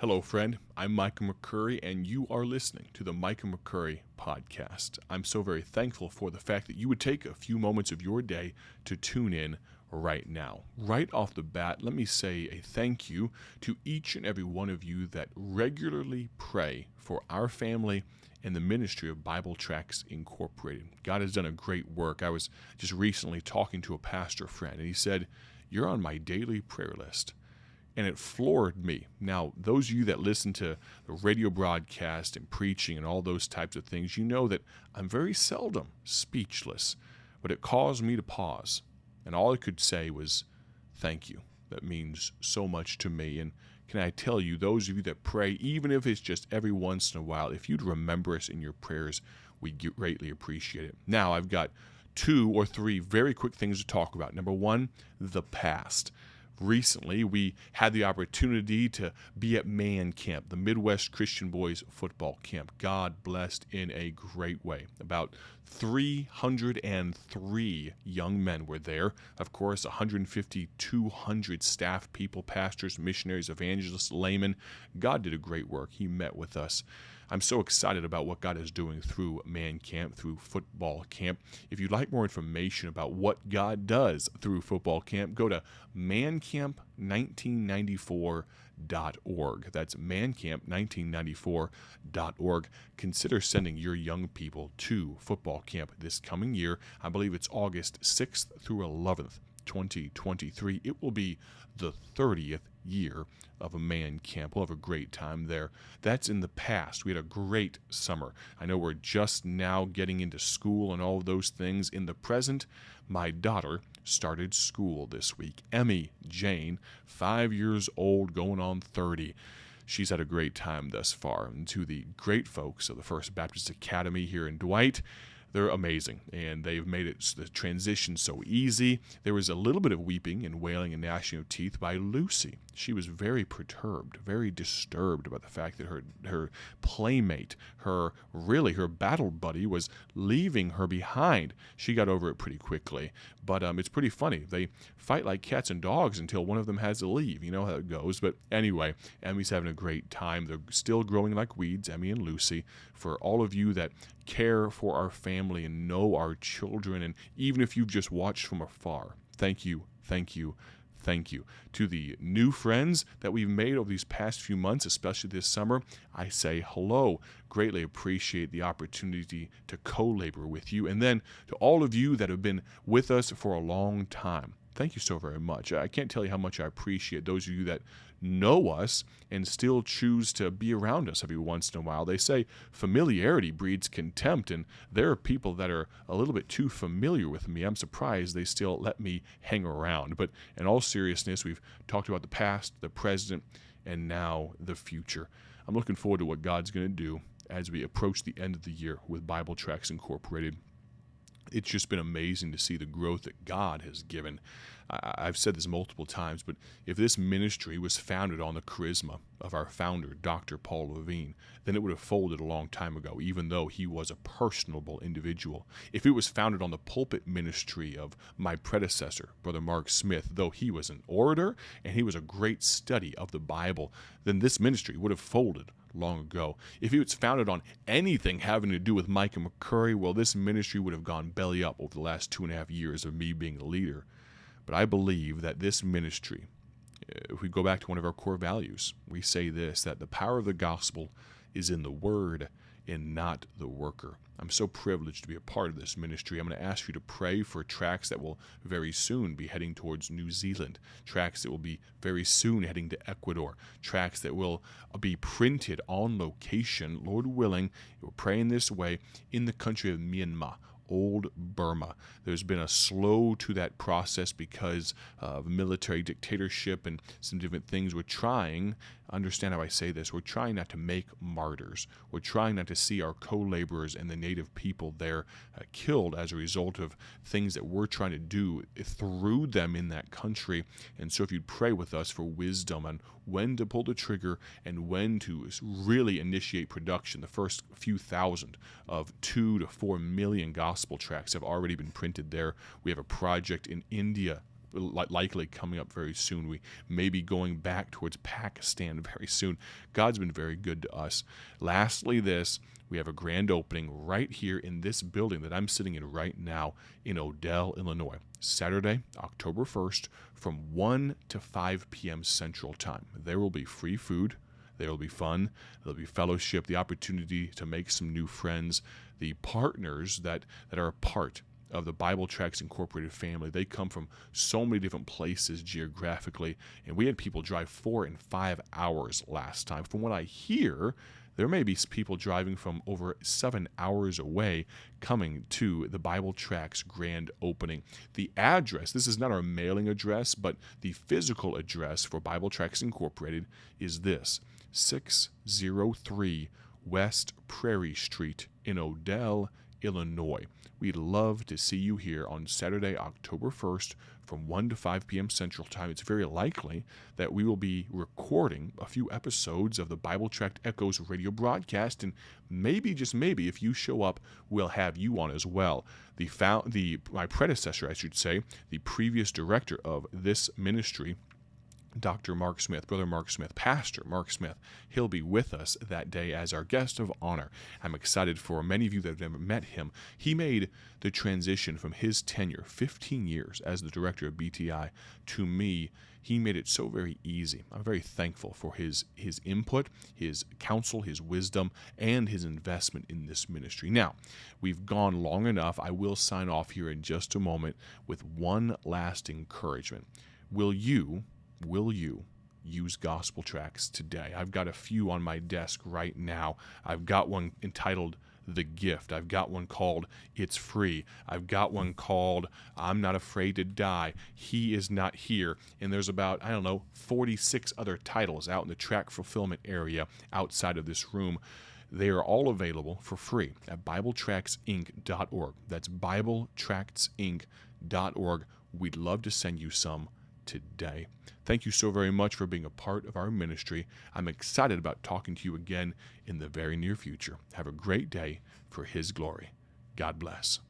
Hello, friend. I'm Micah McCurry, and you are listening to the Micah McCurry podcast. I'm so very thankful for the fact that you would take a few moments of your day to tune in right now. Right off the bat, let me say a thank you to each and every one of you that regularly pray for our family and the ministry of Bible Tracts Incorporated. God has done a great work. I was just recently talking to a pastor friend, and he said, "You're on my daily prayer list." And it floored me. Now, those of you that listen to the radio broadcast and preaching and all those types of things, you know that I'm very seldom speechless. But it caused me to pause. And all I could say was, thank you. That means so much to me. And can I tell you, those of you that pray, even if it's just every once in a while, if you'd remember us in your prayers, we greatly appreciate it. Now, I've got 2 or 3 very quick things to talk about. Number one, the past. Recently, we had the opportunity to be at Man Camp, the Midwest Christian Boys Football Camp. God blessed in a great way. About 303 young men were there. Of course, 150, 200 staff people, pastors, missionaries, evangelists, laymen. God did a great work. He met with us. I'm so excited about what God is doing through Man Camp, through football camp. If you'd like more information about what God does through football camp, go to mancamp1994.org. That's mancamp1994.org. Consider sending your young people to football camp this coming year. I believe it's August 6th through 11th. 2023. It will be the 30th year of a Man Camp. We'll have a great time there. That's in the past. We had a great summer. I know we're just now getting into school and all of those things. In the present, my daughter started school this week. Emmy Jane, 5 years old, going on 30. She's had a great time thus far. And to the great folks of the First Baptist Academy here in Dwight, they're amazing, and they've made the transition so easy. There was a little bit of weeping and wailing and gnashing of teeth by Lucy. She was very perturbed, very disturbed about the fact that her playmate, her battle buddy, was leaving her behind. She got over it pretty quickly, but it's pretty funny. They fight like cats and dogs until one of them has to leave. You know how it goes. But anyway, Emmy's having a great time. They're still growing like weeds, Emmy and Lucy. For all of you that care for our family and know our children, and even if you've just watched from afar, thank you, thank you, thank you. To the new friends that we've made over these past few months, especially this summer, I say hello. Greatly appreciate the opportunity to co-labor with you. And then to all of you that have been with us for a long time, thank you so very much. I can't tell you how much I appreciate those of you that know us and still choose to be around us every once in a while. They say familiarity breeds contempt, and there are people that are a little bit too familiar with me. I'm surprised they still let me hang around. But in all seriousness, we've talked about the past, the present, and now the future. I'm looking forward to what God's going to do as we approach the end of the year with Bible Tracts Incorporated. It's just been amazing to see the growth that God has given. I've said this multiple times, but if this ministry was founded on the charisma of our founder, Dr. Paul Levine, then it would have folded a long time ago, even though he was a personable individual. If it was founded on the pulpit ministry of my predecessor, Brother Mark Smith, though he was an orator and he was a great study of the Bible, then this ministry would have folded long ago. If it was founded on anything having to do with Micah McCurry, well, this ministry would have gone belly up over the last 2.5 years of me being the leader. But I believe that this ministry, if we go back to one of our core values, we say this, that the power of the gospel is in the word and not the worker. I'm so privileged to be a part of this ministry. I'm going to ask you to pray for tracts that will very soon be heading towards New Zealand, tracts that will be very soon heading to Ecuador, tracts that will be printed on location, Lord willing, we're praying this way, in the country of Myanmar, old Burma. There's been a slow to that process because of military dictatorship and some different things. We're trying, understand how I say this, we're trying not to make martyrs. We're trying not to see our co-laborers and the native people there killed as a result of things that we're trying to do through them in that country. And so if you'd pray with us for wisdom on when to pull the trigger and when to really initiate production. The first few thousand of 2 to 4 million gospel tracts have already been printed there. We have a project in India likely coming up very soon. We may be going back towards Pakistan very soon. God's been very good to us. Lastly, we have a grand opening right here in this building that I'm sitting in right now in Odell, Illinois. Saturday, October 1st, from 1 to 5 p.m. Central Time. There will be free food. There will be fun. There will be fellowship, the opportunity to make some new friends. The partners that are a part of the Bible Tracts Incorporated family, they come from so many different places geographically, and we had people drive 4 and 5 hours last time. From what I hear, there may be people driving from over 7 hours away coming to the Bible Tracts grand opening. The address, this is not our mailing address, but the physical address for Bible Tracts Incorporated is this: 603 West Prairie Street in Odell, Illinois. We'd love to see you here on Saturday, October 1st from 1 to 5 p.m. Central Time. It's very likely that we will be recording a few episodes of the Bible Tract Echoes radio broadcast, and maybe, just maybe, if you show up, we'll have you on as well. My predecessor, I should say, the previous director of this ministry, Dr. Mark Smith, Brother Mark Smith, Pastor Mark Smith, he'll be with us that day as our guest of honor. I'm excited for many of you that have never met him. He made the transition from his tenure, 15 years as the director of BTI, to me. He made it so very easy. I'm very thankful for his input, his counsel, his wisdom, and his investment in this ministry. Now, we've gone long enough. I will sign off here in just a moment with one last encouragement. Will you use gospel tracts today? I've got a few on my desk right now. I've got one entitled The Gift. I've got one called It's Free. I've got one called I'm Not Afraid to Die. He Is Not Here. And there's about, 46 other titles out in the tract fulfillment area outside of this room. They are all available for free at BibleTractsInc.org. That's BibleTractsInc.org. We'd love to send you some today. Thank you so very much for being a part of our ministry. I'm excited about talking to you again in the very near future. Have a great day for His glory. God bless.